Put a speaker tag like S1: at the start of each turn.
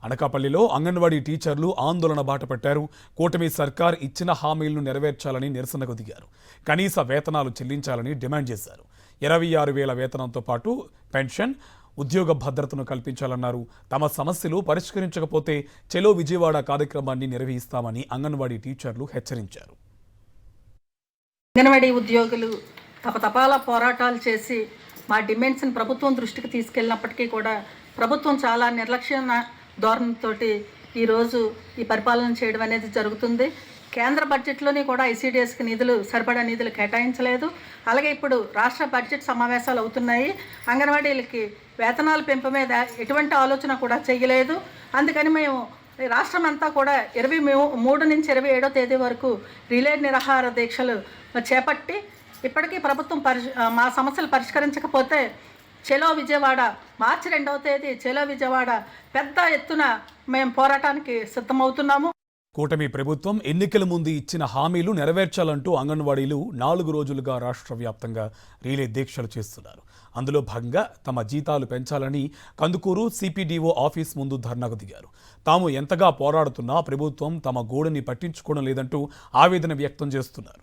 S1: అనకాపల్లిలో అంగన్వాడీ టీచర్లు ఆందోళన బాటపట్టారు. కూటమి సర్కార్ ఇచ్చిన హామీలను నెరవేర్చాలని నిరసనకు దిగారు. కనీస వేతనాలు చెల్లించాలని డిమాండ్ చేశారు. 26,000 వేతనంతో పాటు పెన్షన్, ఉద్యోగ భద్రతను కల్పించాలన్నారు. తమ సమస్యలు పరిష్కరించకపోతే చెలో విజయవాడ కార్యక్రమాన్ని నిర్వహిస్తామని అంగన్వాడీ టీచర్లు హెచ్చరించారు.
S2: అంగన్వాడీ ఉద్యోగులు తపాలా పోరాటాలు చేసి మా డిమాండ్స్ని ప్రభుత్వం దృష్టికి తీసుకెళ్ళినప్పటికీ కూడా ప్రభుత్వం చాలా నిర్లక్ష్య ధోరణితో ఈరోజు ఈ పరిపాలన చేయడం అనేది జరుగుతుంది. కేంద్ర బడ్జెట్లోని కూడా ఐసీడీఎస్కి సరిపడా నిధులు కేటాయించలేదు. అలాగే ఇప్పుడు రాష్ట్ర బడ్జెట్ సమావేశాలు అవుతున్నాయి. అంగన్వాడీలకి వేతనాల పెంపు మీద ఎటువంటి ఆలోచన కూడా చేయలేదు. అందుకని మేము రాష్ట్రం అంతా కూడా 23 నుంచి 27వ తేదీ వరకు రిలే నిరాహార దీక్షలు చేపట్టి ఇప్పటికీ ప్రభుత్వం మా సమస్యలు పరిష్కరించకపోతే చెలో విజయవాడ మార్చి 2వ తేదీ చెలో విజయవాడ పెద్ద ఎత్తున మేము పోరాటానికి సిద్ధమవుతున్నాము.
S1: కూటమి ప్రభుత్వం ఎన్నికల ముందు ఇచ్చిన హామీలు నెరవేర్చాలంటూ అంగన్వాడీలు 4 రోజులుగా రాష్ట్ర వ్యాప్తంగా రీలే దీక్షలు చేస్తున్నారు. అందులో భాగంగా తమ జీతాలు పెంచాలని కందుకూరు సిపిడిఓ ఆఫీస్ ముందు ధర్నాకు దిగారు. తాము ఎంతగా పోరాడుతున్నా ప్రభుత్వం తమ గోడుని పట్టించుకోవడం లేదంటూ ఆవేదన వ్యక్తం చేస్తున్నారు.